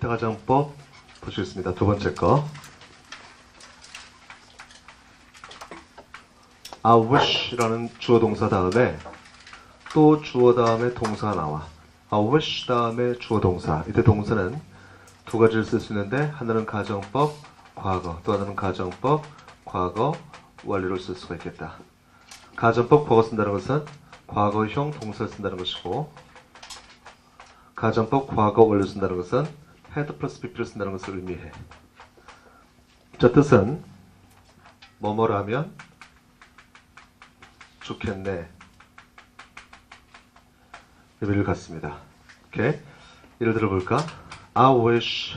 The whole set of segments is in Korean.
기타 가정법 보시겠습니다. 두 번째 거. I wish라는 주어 동사 다음에 또 주어 다음에 동사가 나와. I wish 다음에 주어 동사. 이때 동사는 두 가지를 쓸 수 있는데 하나는 가정법, 과거, 또 하나는 가정법, 과거, 완료를 쓸 수가 있겠다. 가정법 과거 쓴다는 것은 과거형 동사를 쓴다는 것이고, 가정법 과거 완료 쓴다는 것은 had 플러스 pp를 쓴다는 것을 의미해. 자, 뜻은 뭐뭐라면 좋겠네. 의미를 갖습니다. 오케이. 예를 들어볼까? I wish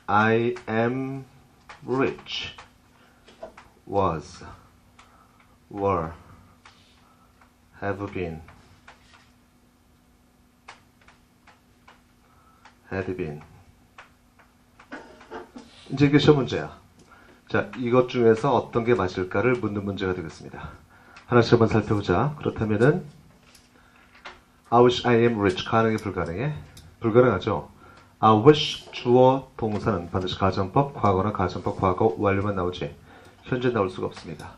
I am rich. Was, were, have been, had been. 이제 이게 시험 문제야. 자, 이것 중에서 어떤 게 맞을까를 묻는 문제가 되겠습니다. 하나씩 한번 살펴보자. 그렇다면은 I wish I am rich. 가능해, 불가능해? 불가능하죠. I wish 주어 동사는 반드시 가정법 과거나 가정법 과거 완료만 나오지 현재 나올 수가 없습니다.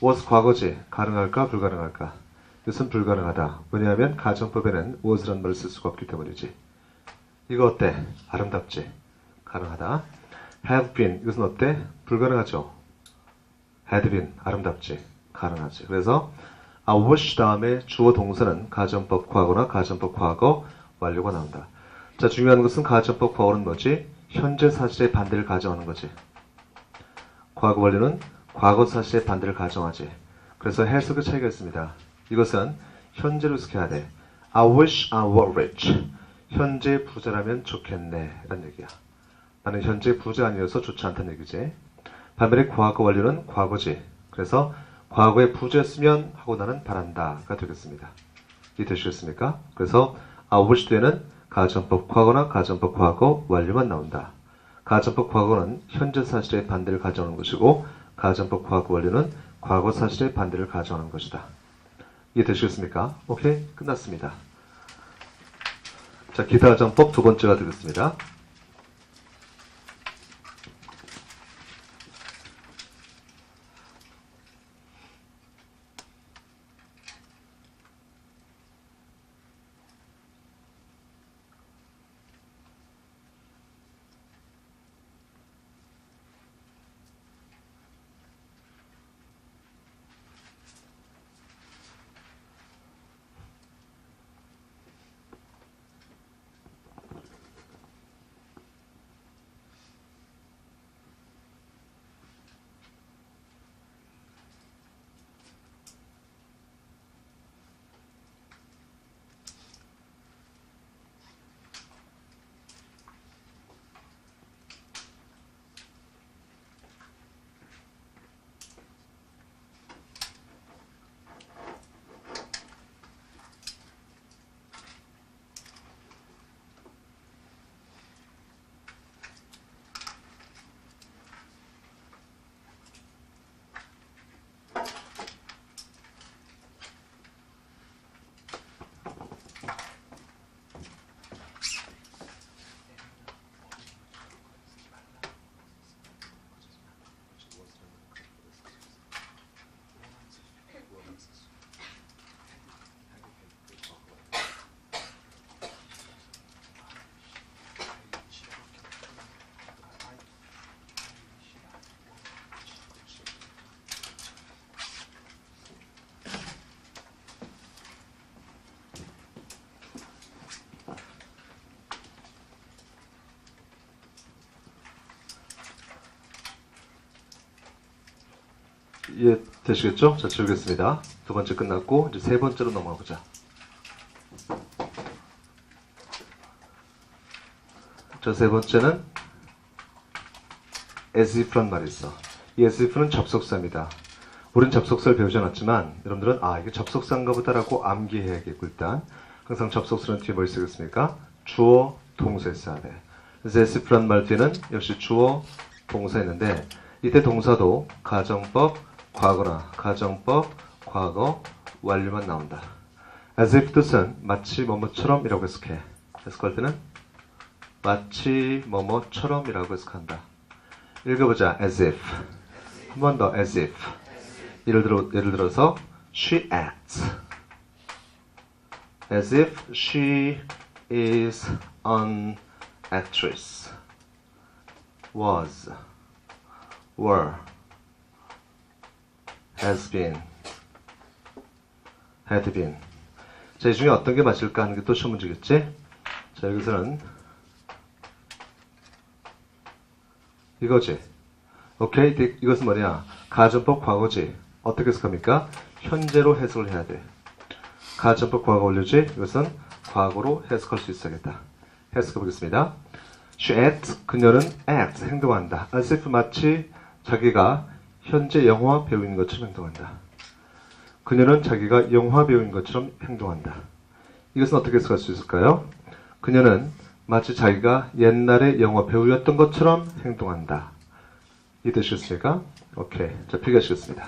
was 과거지. 가능할까 불가능할까? 이것은 불가능하다. 왜냐하면 가정법에는 was라는 말을 쓸 수가 없기 때문이지. 이거 어때? 아름답지? 가능하다. have been 이것은 어때? 불가능하죠. had been 아름답지? 가능하지. 그래서 I wish 다음에 주어 동사는 가정법 과거나 가정법 과거 완료가 나온다. 자, 중요한 것은 가정법 과거는 뭐지? 현재 사실의 반대를 가정하는 거지. 과거 완료는 과거 사실의 반대를 가정하지. 그래서 해석의 차이가 있습니다. 이것은 현재로 해석해야 돼. I wish I were rich. 현재 부자라면 좋겠네. 라는 얘기야. 나는 현재 부자 아니어서 좋지 않다는 얘기지. 반면에 과거 완료는 과거지. 그래서 과거에 부자였으면 하고 나는 바란다가 되겠습니다. 이해되시겠습니까? 그래서 I wish 뒤에는 가정법 과거나 가정법 과거 완료만 나온다. 가정법 과거는 현재 사실의 반대를 가정하는 것이고 가정법 과거 완료는 과거 사실의 반대를 가정하는 것이다. 이해되시겠습니까? 오케이, 끝났습니다. 자, 기타 가정법 두 번째가 되겠습니다. 이해되시겠죠? 자, 지우겠습니다. 두 번째 끝났고 이제 세 번째로 넘어가 보자. 자, 세 번째는 as if란 말이 있어. 이 as if는 접속사입니다. 우린 접속사를 배우지 않았지만 여러분들은 이게 접속사인가 보다라고 암기해야겠고, 일단 항상 접속사는 뒤에 뭘 쓰겠습니까? 주어, 동사에 써야 돼. 그래서 as if란 말 뒤에는 역시 주어, 동사 있는데 이때 동사도 가정법 과거나 가정법 과거 완료만 나온다. as if 뜻은 마치 뭐뭐처럼 이라고 해석해. 해석할 때는 마치 뭐뭐처럼이라고 해석한다. 읽어보자. as if. 한 번 더. as if. 예를 들어서 she acts as if she is an actress. was, were, has been, had been. 자, 이 중에 어떤 게 맞을까 하는 게 또 시험 문제겠지? 자, 여기서는 이거지. 오케이? 이것은 뭐냐? 가정법 과거지. 어떻게 해석합니까? 현재로 해석을 해야 돼. 가정법 과거 원료지. 이것은 과거로 해석할 수 있어야겠다. 해석해 보겠습니다. She acts, 그녀는 act, 행동한다. as if 마치 자기가 현재 영화 배우인 것처럼 행동한다. 그녀는 자기가 영화 배우인 것처럼 행동한다. 이것은 어떻게 해석할 수 있을까요? 그녀는 마치 자기가 옛날에 영화 배우였던 것처럼 행동한다. 이해되시겠습니까? 오케이. 자, 필기하시겠습니다.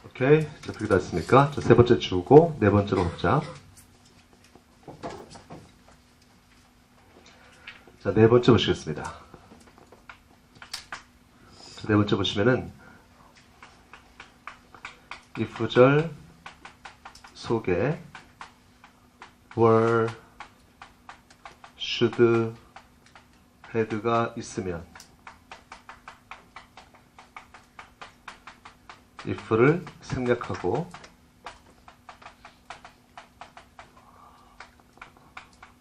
오케이. 자, 그렇게 다 했습니까? 자, 세 번째 지우고 네 번째로 가보자. 자, 네 번째 보시겠습니다. 자, 네 번째 보시면은 이 구절 속에 were, should, had가 있으면 if를 생략하고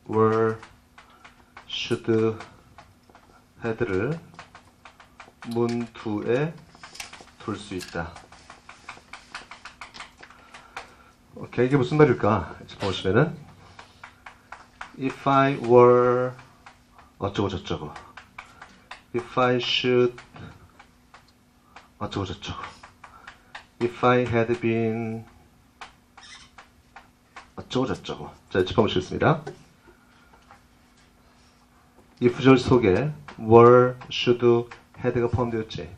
were, should, had를 문 두에 둘 수 있다. 오케이, 이게 무슨 말일까? 보시면은 if I were 어쩌고 저쩌고 if I should 어쩌고 저쩌고 if I had been 어쩌고 저쩌고. 자, 짚어보시겠습니다. if절 속에 were, should, had가 포함되었지.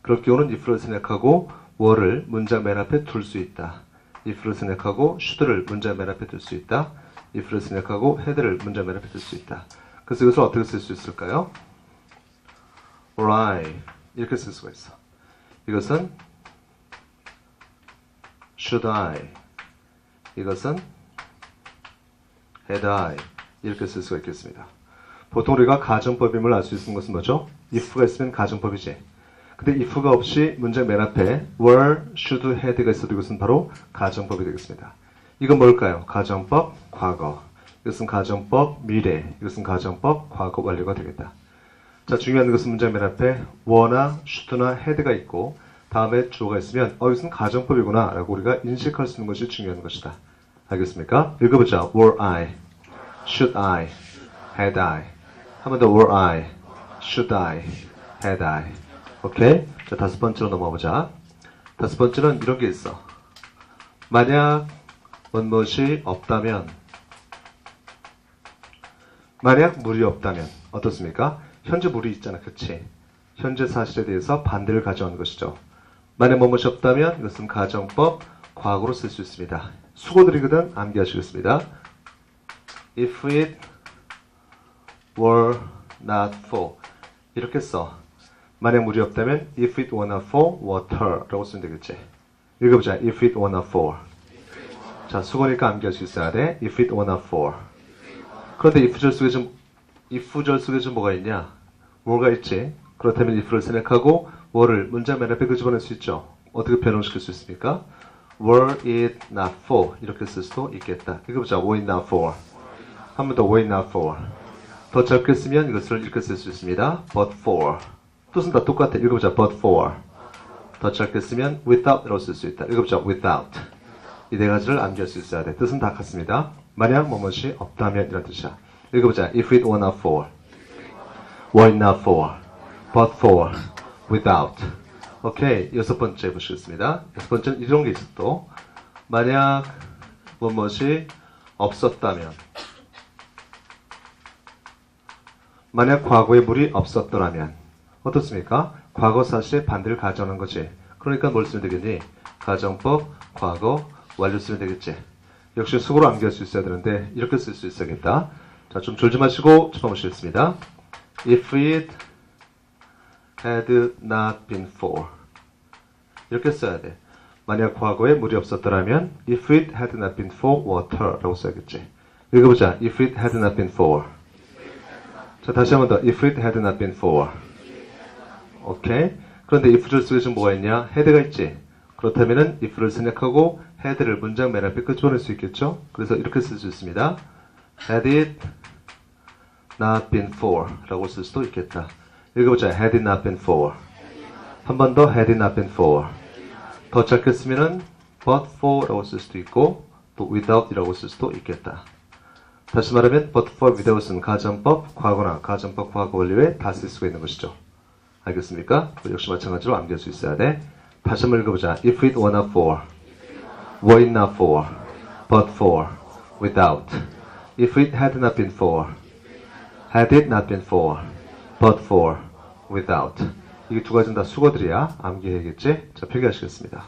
그럴 경우는 if를 생략하고 were를 문장 맨 앞에 둘 수 있다. if를 생략하고 should를 문장 맨 앞에 둘 수 있다. if를 생략하고 had를 문장 맨 앞에 둘 수 있다. 그래서 이것을 어떻게 쓸 수 있을까요? or I 이렇게 쓸 수가 있어. 이것은 should I 이것은 had I 이렇게 쓸 수가 있겠습니다. 보통 우리가 가정법임을 알 수 있는 것은 뭐죠? if가 있으면 가정법이지. 근데 if가 없이 문장 맨 앞에 were, should, had가 있어도 이것은 바로 가정법이 되겠습니다. 이건 뭘까요? 가정법 과거. 이것은 가정법 미래. 이것은 가정법 과거 완료가 되겠다. 자, 중요한 것은 문장 맨 앞에 were나 should나 had가 있고 다음에 주어가 있으면 이것은 가정법이구나 라고 우리가 인식할 수 있는 것이 중요한 것이다. 알겠습니까? 읽어보자. were I, should I, had I. 한 번 더 were I, should I, had I. 오케이. 자, 다섯 번째로 넘어가 보자. 다섯 번째는 이런 게 있어. 만약 무엇이 없다면, 만약 물이 없다면 어떻습니까? 현재 물이 있잖아, 그치? 현재 사실에 대해서 반대를 가져오는 것이죠. 만약 무엇이 없다면 이것은 가정법 과거로 쓸 수 있습니다. 수고드리거든 암기하시겠습니다. If it were not for 이렇게 써. 만약 물이 없다면 if it were not for water 라고 쓰면 되겠지. 읽어보자. If it were not for. 자, 수고니까 암기할 수 있어야 돼. If it were not for. 그런데 if절 속에 좀 뭐가 있냐? 뭐가 있지? 그렇다면 if를 생략하고 were를 문장 맨 앞에 끄집어낼 수 있죠. 어떻게 변형시킬 수 있습니까? were it not for 이렇게 쓸 수도 있겠다. 읽어보자. were it not for. 한 번 더 were it not for. 더 짧게 쓰면 이것을 이렇게 쓸 수 있습니다. but for. 뜻은 다 똑같아. 읽어보자. but for. 더 짧게 쓰면 without 이라고 쓸 수 있다. 읽어보자. without. 이 네 가지를 암기할 수 있어야 돼. 뜻은 다 같습니다. 만약 무엇이 없다면 이런 뜻이야. 읽어보자. If it were not for, were it not for, but for, without. 오케이. 여섯 번째 보시겠습니다. 여섯 번째는 이런 게 있어 또. 만약 무엇이 없었다면, 만약 과거에 물이 없었더라면 어떻습니까? 과거 사실의 반대를 가져오는 거지. 그러니까 뭘 쓰면 되겠니? 가정법, 과거, 완료 쓰면 되겠지. 역시 수고로 암기할 수 있어야 되는데 이렇게 쓸 수 있어야겠다. 자, 좀 졸지 마시고 짚어보시겠습니다. If it had not been for 이렇게 써야 돼. 만약 과거에 물이 없었더라면 If it had not been for water 라고 써야겠지. 읽어보자. If it had not been for. 자, 다시 한 번 더. If it had not been for. 오케이. 그런데 if절 속에 지금 뭐가 있냐? had가 있지. 그렇다면은 if를 생략하고 had를 문장 맨 앞에 끄집어낼 수 있겠죠? 그래서 이렇게 쓸 수 있습니다. Had it not been for 라고 쓸 수도 있겠다. 읽어보자. Had it not been for. 한 번 더. Had it not been for. 더 짧게 쓰면은 but for 라고 쓸 수도 있고 또 without 이라고 쓸 수도 있겠다. 다시 말하면 but for without은 가정법 과거나 가정법 과거 원리에 다 쓸 수가 있는 것이죠. 알겠습니까? 역시 마찬가지로 암기할 수 있어야 돼. 다시 한번 읽어보자. If it were not for, were it not for, but for, without. If it had not been for, had it not been for, but for, without. 이게 두 가지는 다 수거들이야. 암기해야겠지? 자, 필기하시겠습니다.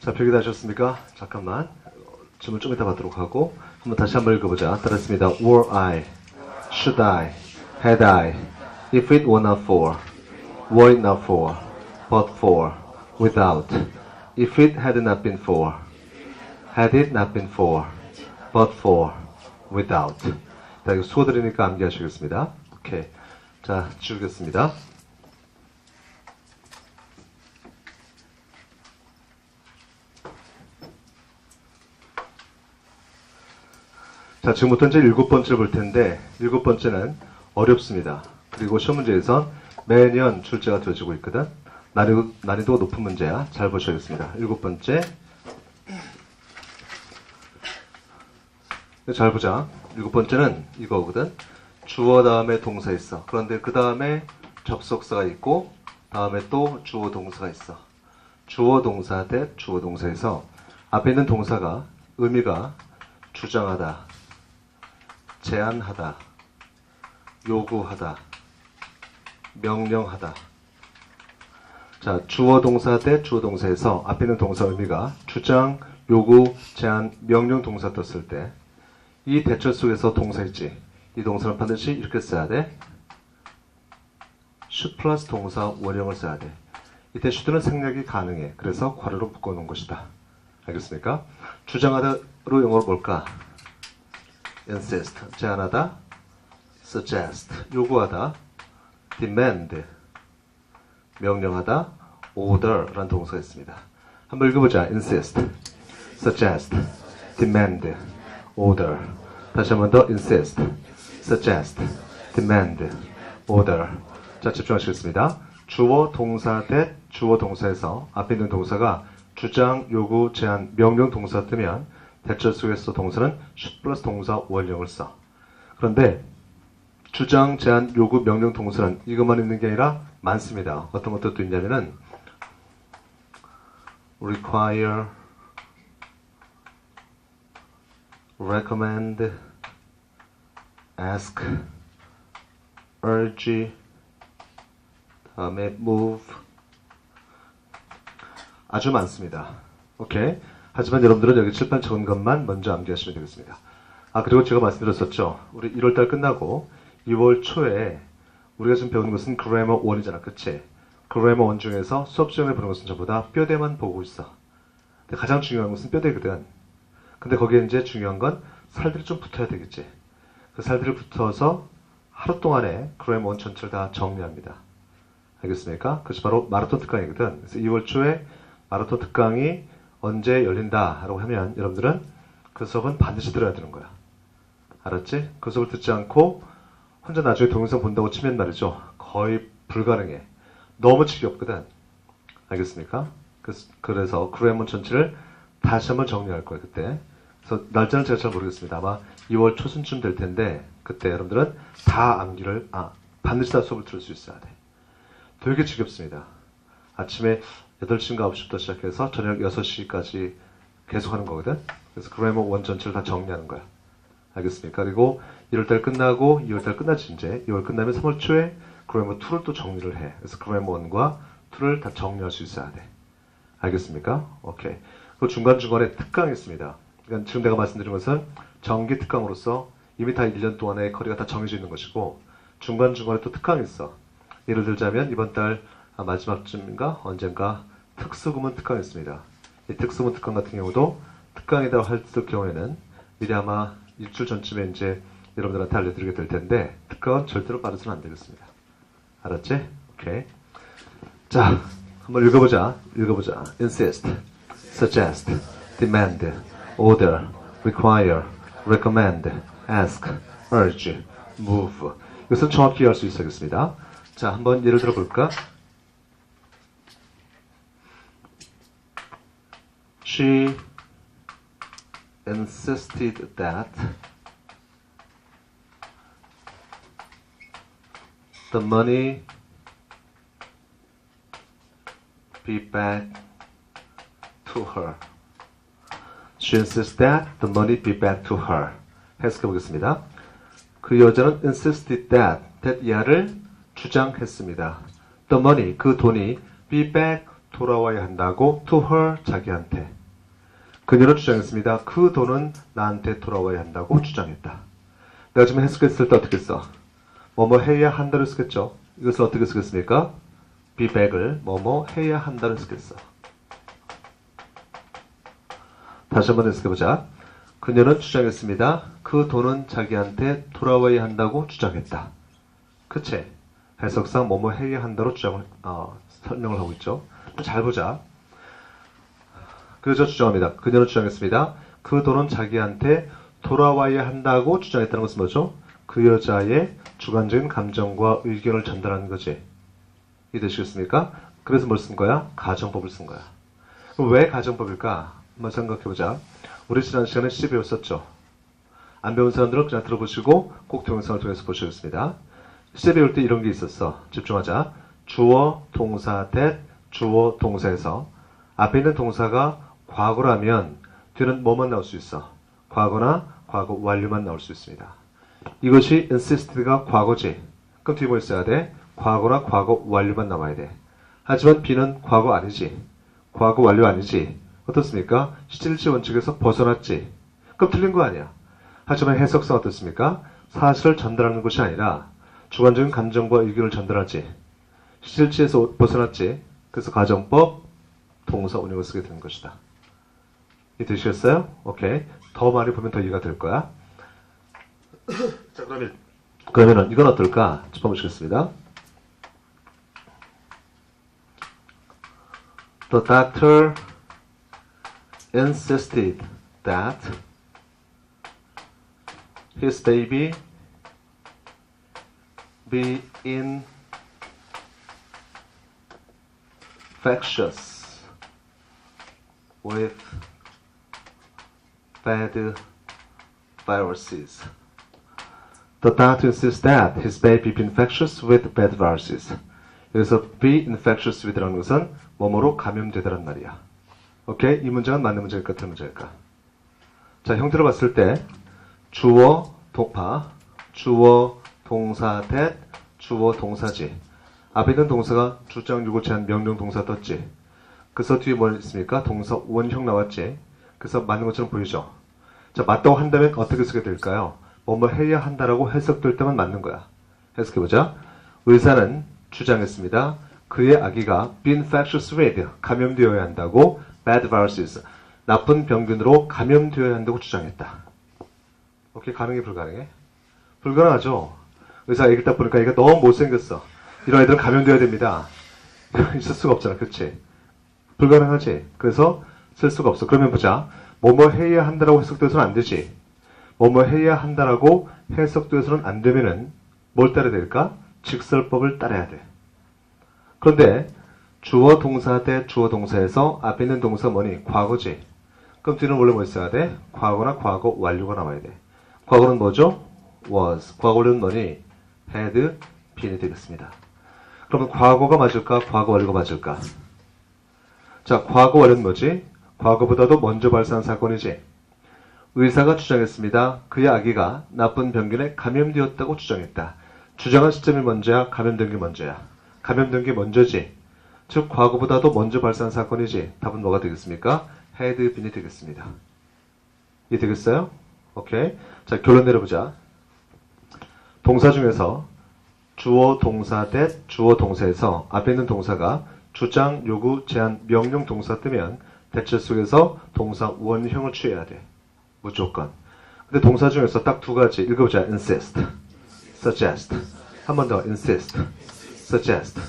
자, 표기 다 하셨습니까? 잠깐만. 질문 좀 이따 받도록 하고 한번 다시 한번 읽어보자. 따라했습니다. Were I, should I, had I, if it were not for, were it not for, but for, without, if it had not been for, had it not been for, but for, without. 자, 이거 수어 드리니까 암기하시겠습니다. 오케이. 자, 지우겠습니다. 자, 지금부터 이제 7번째 볼 텐데, 7번째는 어렵습니다. 그리고 시험 문제에선 매년 출제가 되어지고 있거든. 난이도가 높은 문제야. 잘 보셔야겠습니다. 7번째. 잘 보자. 7번째는 이거거든. 주어 다음에 동사 있어. 그런데 그 다음에 접속사가 있고, 다음에 또 주어 동사가 있어. 주어 동사 대 주어 동사에서 앞에 있는 동사가 의미가 주장하다, 제안하다, 요구하다, 명령하다. 자, 주어 동사 대 주어 동사에서 앞에 있는 동사 의미가 주장, 요구, 제안, 명령 동사 떴을 때 이 대절 속에서 동사 있지. 이 동사는 반드시 이렇게 써야 돼. should 플러스 동사 원형을 써야 돼. 이때 should는 생략이 가능해. 그래서 괄호로 묶어놓은 것이다. 알겠습니까? 주장하다로 영어로 뭘까? insist, 제안하다, suggest, 요구하다, demand, 명령하다, order 라는 동사가 있습니다. 한번 읽어보자. insist, suggest, demand, order. 다시 한 번 더 insist, suggest, demand, order. 자, 집중하시겠습니다. 주어 동사 대 주어 동사에서 앞에 있는 동사가 주장, 요구, 제안, 명령 동사 뜨면 대절 속에서 동사는 should 플러스 동사 원형을 써. 그런데 주장, 제안, 요구, 명령 동사는 이것만 있는 게 아니라 많습니다. 어떤 것들도 있냐면은 require, recommend, ask, urge, 다음에 move. 아주 많습니다. 오케이. 하지만 여러분들은 여기 칠판 적은 것만 먼저 암기하시면 되겠습니다. 아, 그리고 제가 말씀드렸었죠. 우리 1월달 끝나고 2월 초에 우리가 지금 배우는 것은 그래머 1이잖아. 그치? 그래머 1 중에서 수업 시험에 보는 것은 전부 다 뼈대만 보고 있어. 근데 가장 중요한 것은 뼈대거든. 근데 거기에 이제 중요한 건 살들이 좀 붙어야 되겠지. 그 살들이 붙어서 하루 동안에 그래머 1 전체를 다 정리합니다. 알겠습니까? 그것이 바로 마라톤 특강이거든. 그래서 2월 초에 마라톤 특강이 언제 열린다라고 하면 여러분들은 그 수업은 반드시 들어야 되는 거야. 알았지? 그 수업을 듣지 않고 혼자 나중에 동영상 본다고 치면 말이죠. 거의 불가능해. 너무 지겹거든. 알겠습니까? 그래서 그래머 전체를 다시 한번 정리할 거예요. 그때. 그래서 날짜는 제가 잘 모르겠습니다. 아마 2월 초순쯤 될 텐데 그때 여러분들은 다 암기를 반드시 다 수업을 들을 수 있어야 돼. 되게 지겹습니다. 아침에 8시인가 9시부터 시작해서 저녁 6시까지 계속 하는 거거든. 그래서 그래머 1 전체를 다 정리하는 거야. 알겠습니까? 그리고 1월달 끝나고 2월달 끝나지 이제 2월 끝나면 3월 초에 그래머 2를 또 정리를 해. 그래서 그래머 1과 2를 다 정리할 수 있어야 돼. 알겠습니까? 오케이. 그리고 중간중간에 특강이 있습니다. 그러니까 지금 내가 말씀드린 것은 정기 특강으로서 이미 다 1년 동안의 커리가 다 정해져 있는 것이고 중간중간에 또 특강이 있어. 예를 들자면 이번 달 마지막쯤인가 언젠가 특수구문 특강이 있습니다. 이 특수구문 특강 같은 경우도 특강이다 할 경우에는 미리 아마 일주일 전쯤에 이제 여러분들한테 알려드리게 될 텐데 특강은 절대로 빠져서는 안 되겠습니다. 알았지? 오케이. 자, 한번 읽어보자. insist, suggest, demand, order, require, recommend, ask, urge, move. 이것은 정확히 할 수 있어야겠습니다. 자, 한번 예를 들어 볼까? She insisted that the money be back to her. She insists that the money be back to her. 해석해 보겠습니다. 그 여자는 insisted that 이하를 주장했습니다. The money, 그 돈이 be back, 돌아와야 한다고 to her, 자기한테. 그녀는 주장했습니다. 그 돈은 나한테 돌아와야 한다고 주장했다. 내가 지금 해석했을 때 어떻게 써? 뭐뭐 해야 한다를 쓰겠죠. 이것을 어떻게 쓰겠습니까? be back을 뭐뭐 해야 한다를 쓰겠어. 다시 한번 해석해보자. 그녀는 주장했습니다. 그 돈은 자기한테 돌아와야 한다고 주장했다. 그치? 해석상 뭐뭐 해야 한다로 설명을 하고 있죠. 잘 보자. 그저 주장합니다. 그녀는 주장했습니다. 그 돈은 자기한테 돌아와야 한다고 주장했다는 것은 뭐죠? 그 여자의 주관적인 감정과 의견을 전달하는 거지. 이해되시겠습니까? 그래서 뭘 쓴 거야? 가정법을 쓴 거야. 그럼 왜 가정법일까? 한번 생각해보자. 우리 지난 시간에 C 배웠었죠? 안 배운 사람들은 그냥 들어보시고 꼭 동영상을 통해서 보시겠습니다. C 배울 때 이런 게 있었어. 집중하자. 주어, 동사, that, 주어, 동사에서 앞에 있는 동사가 과거라면 뒤는 뭐만 나올 수 있어? 과거나 과거 완료만 나올 수 있습니다. 이것이 insisted가 과거지. 그럼 뒤에 뭐 있어야 돼? 과거나 과거 완료만 나와야 돼. 하지만 B는 과거 아니지. 과거 완료 아니지. 어떻습니까? 시질지 원칙에서 벗어났지. 그럼 틀린 거 아니야. 하지만 해석상 어떻습니까? 사실을 전달하는 것이 아니라 주관적인 감정과 의견을 전달하지. 시질지에서 벗어났지. 그래서 가정법, 동사 운용을 쓰게 되는 것이다. 이해되시겠어요? 오케이. 더 많이 보면 더 이해가 될 거야. 자, 그러면은 이건 어떨까? 짚어보시겠습니다. The doctor insisted that his baby be infectious with bad viruses. The doctor insists that his baby be infectious with bad viruses. 여기서 be infectious with라는 것은 뭐뭐로 감염되다란 말이야. 오케이? 이 문장은 맞는 문장일까, 틀린 문장일까? 자, 형태를 봤을 때 주어, 주어, 동사, that, 주어, 동사지. 앞에 있는 동사가 주장, 요구, 제한, 명령, 동사 떴지. 그래서 뒤에 뭐 있습니까? 동사, 원형 나왔지. 그래서 맞는 것처럼 보이죠? 자, 맞다고 한다면 어떻게 쓰게 될까요? 뭐뭐 해야 한다라고 해석될 때만 맞는 거야. 해석해보자. 의사는 주장했습니다. 그의 아기가 be infectious with, 감염되어야 한다고, bad viruses, 나쁜 병균으로 감염되어야 한다고 주장했다. 오케이, 가능해, 불가능해? 불가능하죠? 의사 얘기를 딱 보니까 얘가 너무 못생겼어. 이런 애들은 감염되어야 됩니다. 있을 수가 없잖아, 그치? 불가능하지? 그래서 쓸 수가 없어. 그러면 보자. 뭐뭐 해야 한다라고 해석돼서는 안 되지. 뭐뭐 해야 한다라고 해석돼서는 안 되면은 뭘 따라야 될까? 직설법을 따라야 돼. 그런데 주어 동사 대 주어 동사에서 앞에 있는 동사 뭐니? 과거지. 그럼 뒤는 원래 뭐 있어야 돼? 과거나 과거 완료가 나와야 돼. 과거는 뭐죠? was. 과거 완료는 뭐니? had, been이 되겠습니다. 그러면 과거가 맞을까? 과거 완료가 맞을까? 자, 과거 완료는 뭐지? 과거보다도 먼저 발생한 사건이지. 의사가 주장했습니다. 그의 아기가 나쁜 병균에 감염되었다고 주장했다. 주장한 시점이 먼저야? 감염된 게 먼저야? 감염된 게 먼저지. 즉 과거보다도 먼저 발생한 사건이지. 답은 뭐가 되겠습니까? had been이 되겠습니다. 이해되겠어요? 오케이. 자, 결론 내려보자. 동사 중에서 주어, 동사, that, 주어, 동사에서 앞에 있는 동사가 주장, 요구, 제한, 명령 동사 뜨면 대체 속에서 동사 원형을 취해야 돼. 무조건. 근데 동사 중에서 딱 두 가지 읽어보자. insist, suggest. 한 번 더 insist, suggest.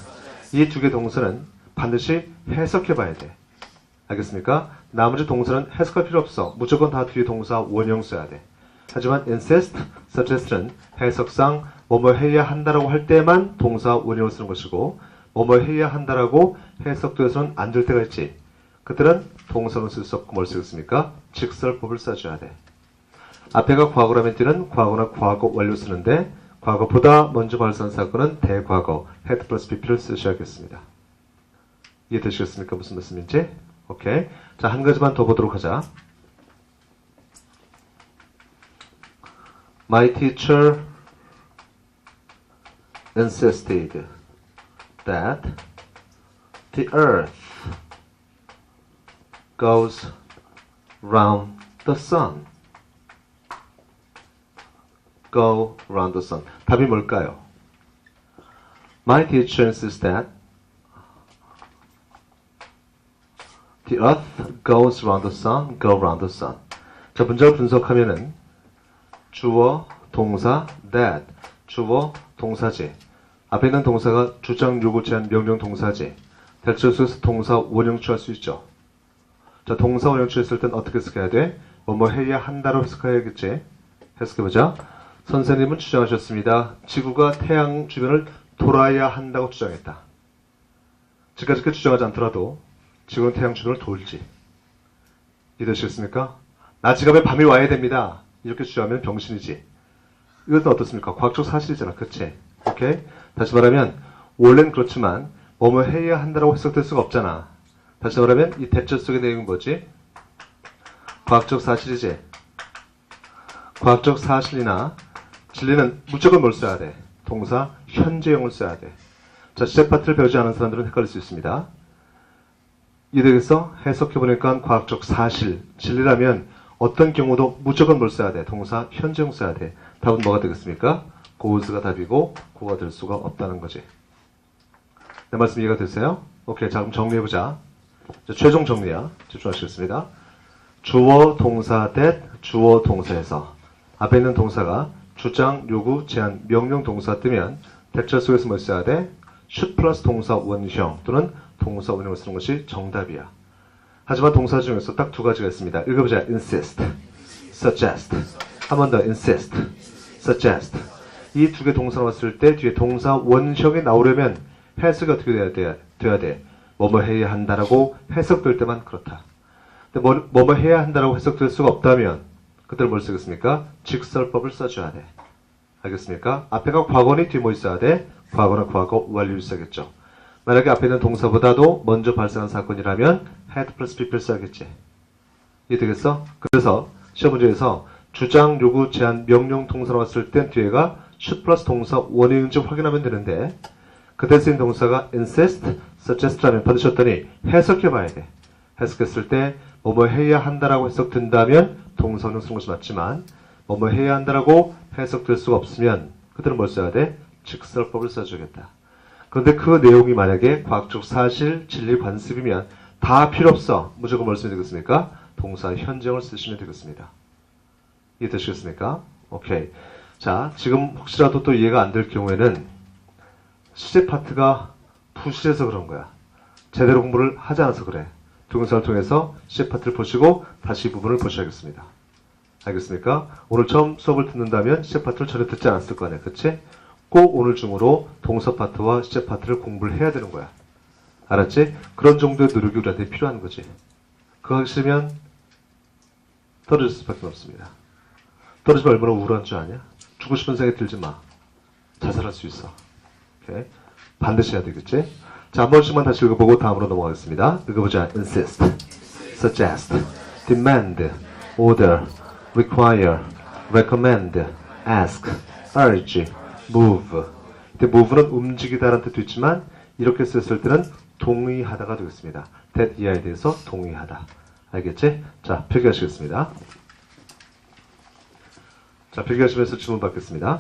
이 두 개 동사는 반드시 해석해봐야 돼. 알겠습니까? 나머지 동사는 해석할 필요 없어. 무조건 다 뒤에 동사 원형 써야 돼. 하지만 insist, suggest는 해석상 뭐뭐 해야 한다라고 할 때만 동사 원형을 쓰는 것이고 뭐뭐 해야 한다라고 해석돼서는 안 될 때가 있지. 그때는 동사는 쓸 수 없고 뭘 쓰겠습니까? 직설법을 써줘야 돼. 앞에가 과거라면 뒤는 과거나 과거 완료 쓰는데 과거보다 먼저 발생한 사건은 대과거, had plus pp를 쓰셔야겠습니다. 이해되시겠습니까? 무슨 말씀인지? 오케이. 자, 한 가지만 더 보도록 하자. My teacher insisted that the earth goes round the sun. Go round the sun. 답이 뭘까요? My teacher insists that the earth goes round the sun, go round the sun. 자, 문장을 분석하면은 주어, 동사, that. 주어, 동사지. 앞에 있는 동사가 주장, 요구, 제한, 명령, 동사지. 대체 속에서 동사 원형 취할 수 있죠. 자, 동사 원형 취했을 땐 어떻게 해석해야 돼? 뭐뭐 해야 한다로 해석해야겠지. 해석해보자. 선생님은 주장하셨습니다. 지구가 태양 주변을 돌아야 한다고 주장했다. 지금까지 그렇게 주장하지 않더라도 지구는 태양 주변을 돌지. 이해되시겠습니까? 낮 시간에 밤이 와야 됩니다. 이렇게 주장하면 병신이지. 이것은 어떻습니까? 과학적 사실이잖아. 그치? 오케이? 다시 말하면 원래는 그렇지만 뭐뭐 해야 한다라고 해석될 수가 없잖아. 다시 말하면 이 대절 속의 내용은 뭐지? 과학적 사실이지. 과학적 사실이나 진리는 무조건 뭘 써야 돼? 동사 현재형을 써야 돼. 자, 시제 파트를 배우지 않은 사람들은 헷갈릴 수 있습니다. 이래서 해석해보니까 과학적 사실, 진리라면 어떤 경우도 무조건 뭘 써야 돼? 동사 현재형 써야 돼. 답은 뭐가 되겠습니까? goes가 답이고 고가 될 수가 없다는 거지. 내 말씀 이해가 되세요? 오케이, 자 그럼 정리해보자. 자, 최종 정리야. 집중하시겠습니다. 주어, 동사, that, 주어, 동사에서 앞에 있는 동사가 주장, 요구, 제한, 명령, 동사 뜨면 대절 속에서 뭘 써야 돼? should 플러스 동사 원형 또는 동사 원형을 쓰는 것이 정답이야. 하지만 동사 중에서 딱 두 가지가 있습니다. 읽어보자. insist, suggest. 한 번 더. insist, suggest. 이 두 개 동사가 왔을 때 뒤에 동사 원형이 나오려면 해석이 어떻게 돼야 돼? 뭐뭐 해야 한다라고 해석될 때만 그렇다. 근데 뭐뭐 해야 한다라고 해석될 수가 없다면 그때는 뭘 쓰겠습니까? 직설법을 써줘야 돼. 알겠습니까? 앞에가 과거니 뒤에 뭐 있어야 돼? 과거는 과거 완료를 써야겠죠. 만약에 앞에 있는 동사보다도 먼저 발생한 사건이라면 had 플러스 pp를 써야겠지. 이해되겠어? 그래서 시험 문제에서 주장, 요구, 제한, 명령, 동사로 왔을 땐 뒤에가 should 플러스 동사 원형인지 확인하면 되는데 그때 쓰인 동사가 insist, suggest라면 받으셨더니 해석해봐야 돼. 해석했을 때 뭐뭐 해야 한다라고 해석된다면 동사 원형 쓰는 것이 맞지만 뭐뭐 해야 한다라고 해석될 수가 없으면 그때는 뭘 써야 돼? 직설법을 써주겠다. 그런데 그 내용이 만약에 과학적 사실, 진리, 관습이면 다 필요 없어. 무조건 뭘 쓰면 되겠습니까? 동사 현재형을 쓰시면 되겠습니다. 이해되시겠습니까? 오케이. 자, 지금 혹시라도 또 이해가 안 될 경우에는 시제 파트가 부실해서 그런 거야. 제대로 공부를 하지 않아서 그래. 동영상을 통해서 시제 파트를 보시고 다시 이 부분을 보셔야겠습니다. 알겠습니까? 오늘 처음 수업을 듣는다면 시제 파트를 전혀 듣지 않았을 거 아니야. 그치? 꼭 오늘 중으로 동사 파트와 시제 파트를 공부를 해야 되는 거야. 알았지? 그런 정도의 노력이 우리한테 필요한 거지. 그거 하기 싫으면 떨어질 수밖에 없습니다. 떨어지면 얼마나 우울한 줄 아냐? 죽고 싶은 생각이 들지 마. 자살할 수 있어. 오케이? 반드시 해야 되겠지? 자, 한 번씩만 다시 읽어보고 다음으로 넘어가겠습니다. 읽어보자. insist, suggest, demand, order, require, recommend, ask, urge, move. 이때 move는 움직이다라는 뜻도 있지만 이렇게 썼을 때는 동의하다가 되겠습니다. that 이하에 대해서 동의하다. 알겠지? 자, 필기하시겠습니다. 자, 필기하시면서 질문 받겠습니다.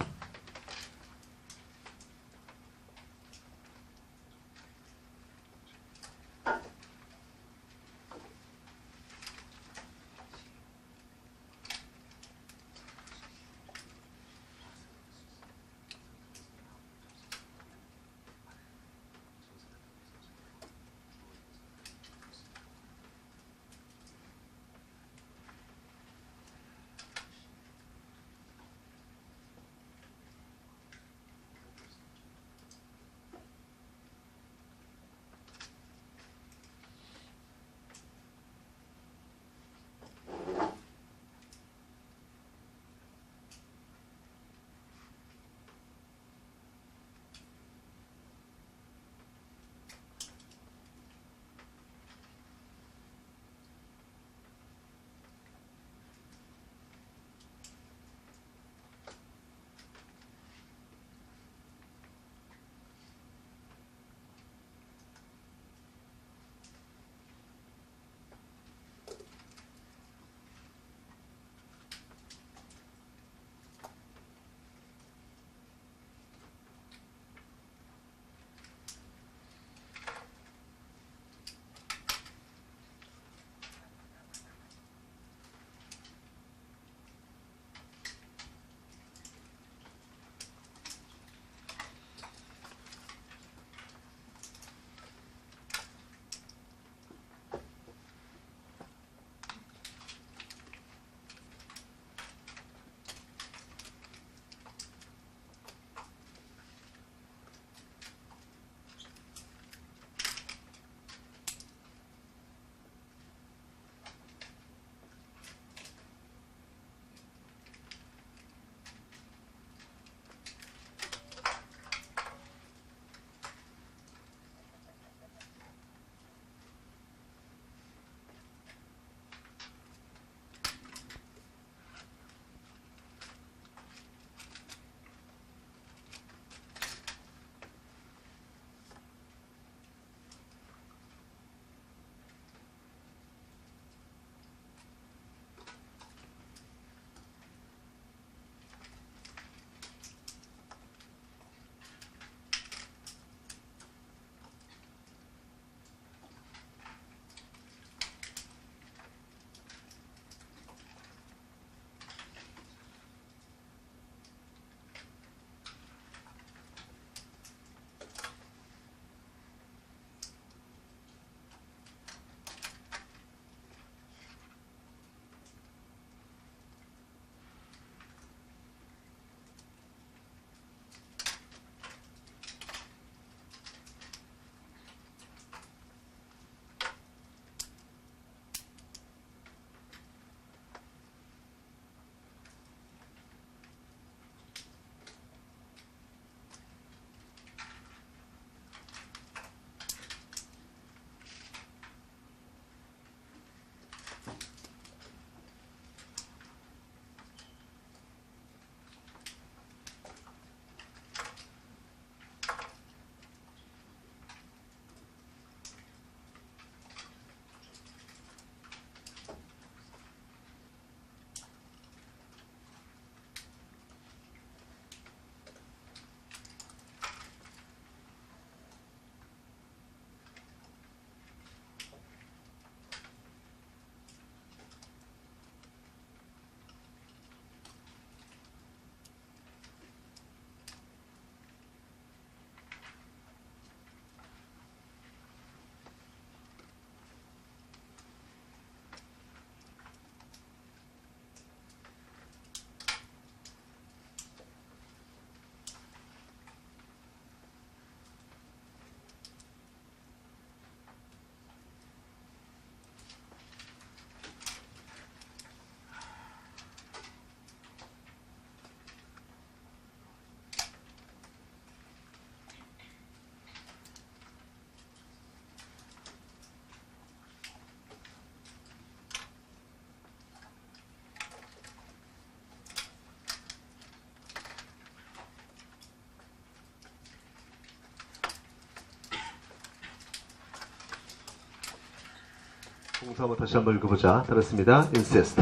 동사 한번 다시 한번 읽어보자. 들었습니다. insist,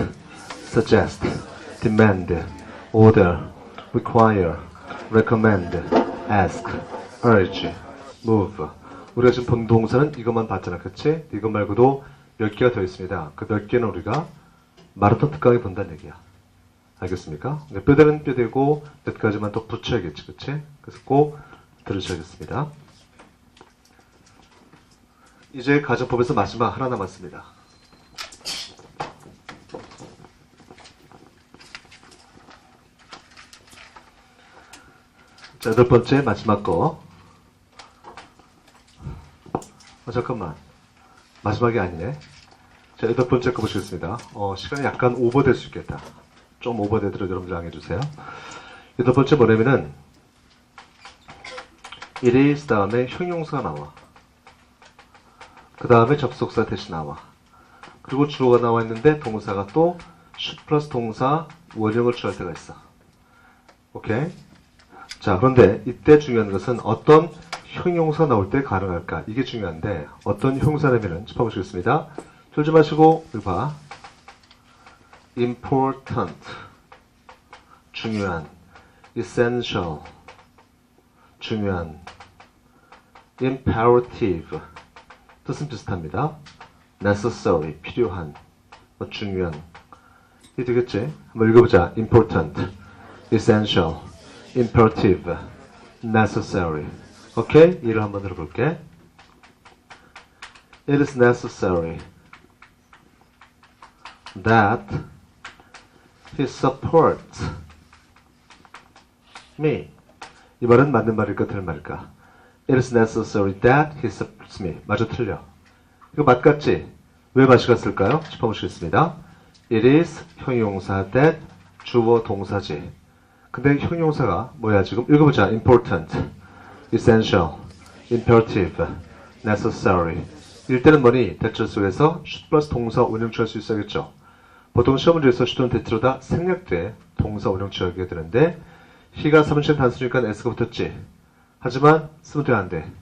suggest, demand, order, require, recommend, ask, urge, move. 우리가 지금 본 동사는 이것만 봤잖아. 그치? 이것 말고도 몇 개가 더 있습니다. 그 몇 개는 우리가 마라톤 특강에 본다는 얘기야. 알겠습니까? 뼈대는 뼈대고 몇 가지만 더 붙여야겠지. 그치? 그래서 꼭 들으셔야겠습니다. 이제 가정법에서 마지막 하나 남았습니다. 자, 8번째 마지막 거. 잠깐만. 마지막이 아니네. 자, 8번째 거 보시겠습니다. 시간이 약간 오버될 수 있겠다. 좀 오버되도록 여러분들 양해해주세요. 8번째 뭐냐면은 it is 다음에 형용사가 나와. 그 다음에 접속사 대신 나와. 그리고 주어가 나와 있는데 동사가 또 should 플러스 동사 원형을 취할 때가 있어. 오케이? 자, 그런데 이때 중요한 것은 어떤 형용사 나올 때 가능할까? 이게 중요한데 어떤 형용사라면은 짚어보시겠습니다. 졸지 마시고 여기 봐. important 중요한, essential 중요한, imperative 뜻은 비슷합니다. necessary 필요한, 중요한. 이게 되겠지? 한번 읽어보자. important, essential, imperative, necessary. 오케이? 이를 한번 들어볼게. It is necessary that he supports me. 이 말은 맞는 말일까 틀린 말일까? It is necessary that he supports me. 맞아 틀려. 이거 맞같지? 왜 맛이 갔을까요? 짚어보시겠습니다. It is 형용사 that 주어 동사지. 근데 형용사가 뭐야 지금? 읽어보자. important, essential, imperative, necessary. 일 때는 뭐니? 대절 속에서 should 플러스 동사 원형 취할 수 있어야겠죠. 보통 시험 문제에서 should는 대체로 다 생략돼 동사 원형 취하게 되는데 he가 3인칭 단수니까 s가 붙었지. 하지만 쓰면 돼 안 돼?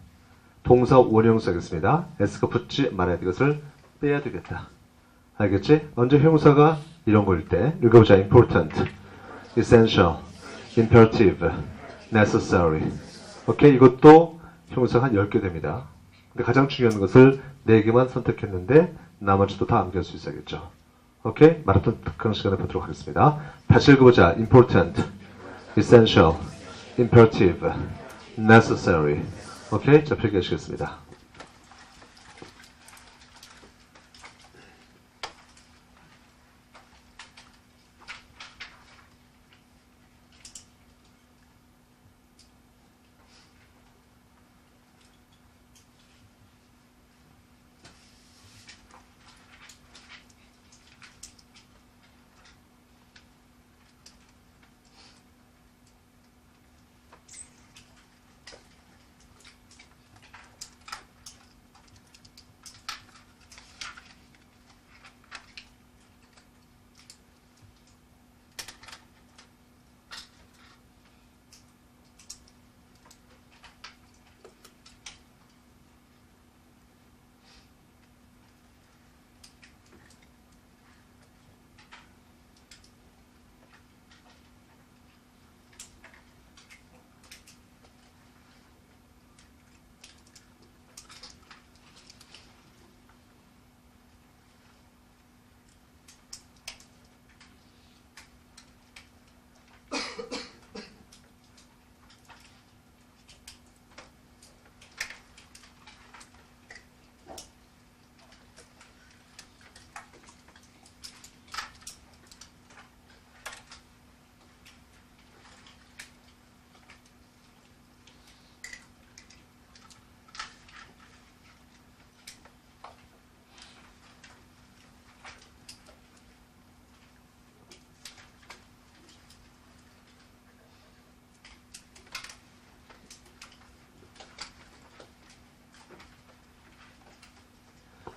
동사 원형 써야겠습니다. s가 붙지 말아야 돼. 이것을 빼야 되겠다. 알겠지? 언제 형용사가 이런 거일 때 읽어보자. important, essential, imperative, necessary. 오케이? 이것도 형용사가 한 10개 됩니다. 근데 가장 중요한 것을 4개만 선택했는데 나머지도 다 암기할 수 있어야겠죠. 오케이? 마라톤 특강 시간에 보도록 하겠습니다. 다시 읽어보자. important, essential, imperative, necessary. 오케이? 자, 필기하시겠습니다.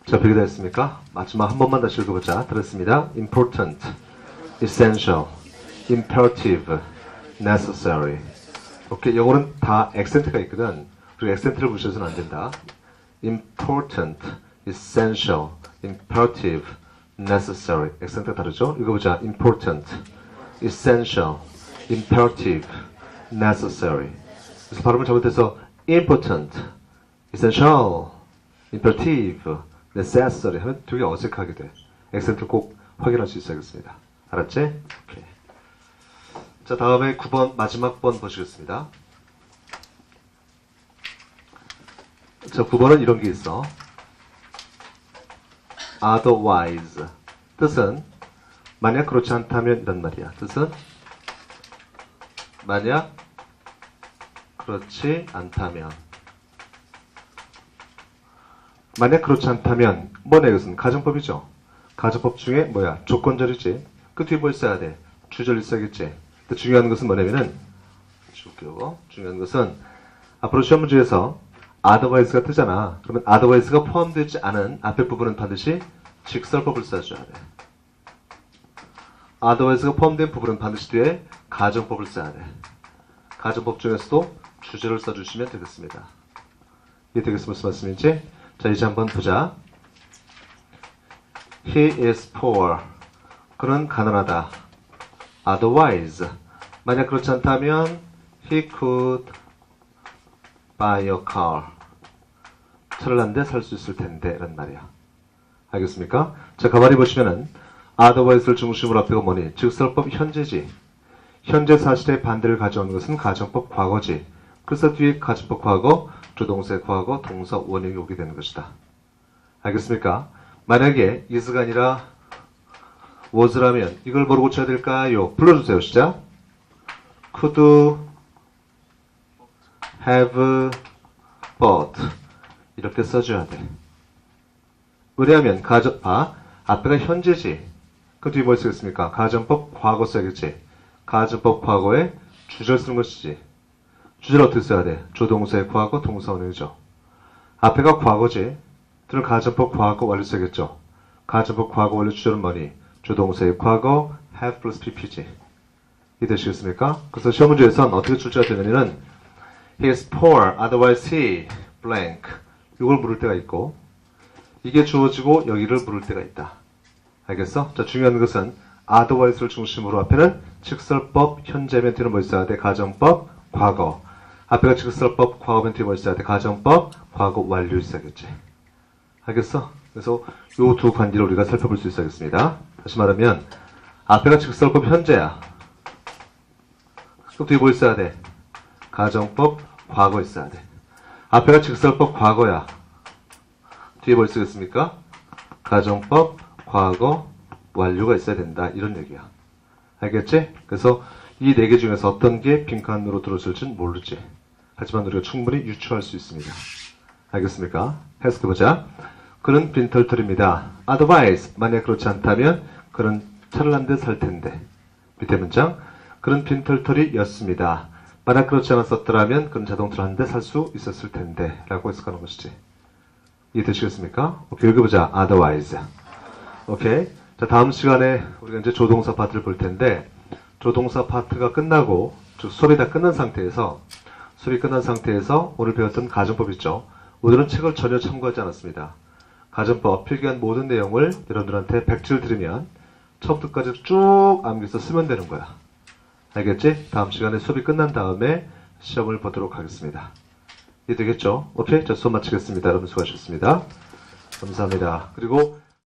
자, 어떻게 됐습니까? 마지막 한 번만 다시 읽어보자. 들었습니다. important, essential, imperative, necessary. 오케이, 영어는 다 액센트가 있거든. 그리고 액센트를 무시해서는 안 된다. important, essential, imperative, necessary. 액센트가 다르죠? 읽어보자. important, essential, imperative, necessary. 그래서 발음을 잘못해서 important, essential, imperative, necessary 하면 되게 어색하게 돼. 액센트를 꼭 확인할 수 있어야겠습니다. 알았지? 오케이. 자, 다음에 9번 마지막 번 보시겠습니다. 자, 9번은 이런 게 있어. otherwise. 뜻은 만약 그렇지 않다면 이런 말이야. 뜻은 만약 그렇지 않다면. 만약 그렇지 않다면 뭐냐 이것은 가정법이죠. 가정법 중에 뭐야? 조건절이지. 그 뒤에 뭐 있어야 돼? 주절 있어야겠지. 근데 중요한 것은 뭐냐면은 중요한 것은 앞으로 시험 문제에서 otherwise가 뜨잖아. 그러면 otherwise가 포함되지 않은 앞에 부분은 반드시 직설법을 써줘야 돼. otherwise가 포함된 부분은 반드시 뒤에 가정법을 써야 돼. 가정법 중에서도 주절을 써주시면 되겠습니다. 이해되겠습니까? 무슨 말씀인지? 자, 이제 한번 보자. He is poor. 그는 가난하다. Otherwise. 만약 그렇지 않다면 he could buy a car. 차를 한 대 살 수 있을 텐데 라는 말이야. 알겠습니까? 자, 가만히 보시면은 otherwise를 중심으로 앞에가 뭐니? 직설법 현재지. 현재 사실의 반대를 가져오는 것은 가정법 과거지. 그래서 뒤에 가정법 과거, 조동사의 과거, 동사 원형이 오게 되는 것이다. 알겠습니까? 만약에 is가 아니라 was라면 이걸 뭐로 고쳐야 될까요? 불러주세요. 시작. could have bought 이렇게 써줘야 돼. 왜냐하면 앞에가 현재지. 그 뒤에 뭘 쓰겠습니까? 가정법 과거 써야겠지. 가정법 과거에 주절 쓰는 것이지. 주절 어떻게 써야 돼? 조동사의 과거, 동사 원형이죠. 앞에가 과거지. 그럼 가정법 과거 완료 써야겠죠. 가정법 과거 완료 주절은 뭐니? 조동사의 과거, have plus pp지. 이해되시겠습니까? 그래서 시험 문제에서는 어떻게 출제가 되느냐는 he is poor, otherwise he blank 이걸 물을 때가 있고 이게 주어지고 여기를 물을 때가 있다. 알겠어? 자, 중요한 것은 otherwise를 중심으로 앞에는 직설법 현재면 뒤는 뭐 있어야 돼? 가정법 과거. 앞에가 직설법 과거면 뒤에 뭐 있어야 돼? 가정법 과거 완료 있어야겠지. 알겠어? 그래서 요 두 관계를 우리가 살펴볼 수 있어야겠습니다. 다시 말하면 앞에가 직설법 현재야. 그럼 뒤에 뭐 있어야 돼? 가정법 과거 있어야 돼. 앞에가 직설법 과거야. 뒤에 뭐 쓰겠습니까? 가정법 과거 완료가 있어야 된다. 이런 얘기야. 알겠지? 그래서 이 네 개 중에서 어떤 게 빈칸으로 들어올지는 모르지. 하지만 우리가 충분히 유추할 수 있습니다. 알겠습니까? 해석해보자. 그는 빈털털입니다. otherwise, 만약 그렇지 않다면 그는 차를 한 대 살 텐데. 밑에 문장. 그는 빈털털이였습니다. 만약 그렇지 않았었더라면 그는 자동차를 한 대 살 수 있었을 텐데. 라고 해석하는 것이지. 이해되시겠습니까? 오케이, 읽어보자. otherwise. 오케이. 자, 다음 시간에 우리가 이제 조동사 파트를 볼 텐데, 조동사 파트가 끝나고, 즉, 수업이 다 끝난 상태에서, 오늘 배웠던 가정법 있죠? 오늘은 책을 전혀 참고하지 않았습니다. 가정법, 필기한 모든 내용을 여러분들한테 백지를 드리면, 처음부터까지 쭉 암기해서 쓰면 되는 거야. 알겠지? 다음 시간에 수업이 끝난 다음에 시험을 보도록 하겠습니다. 이해되겠죠? 오케이? 자, 수업 마치겠습니다. 여러분 수고하셨습니다. 감사합니다. 그리고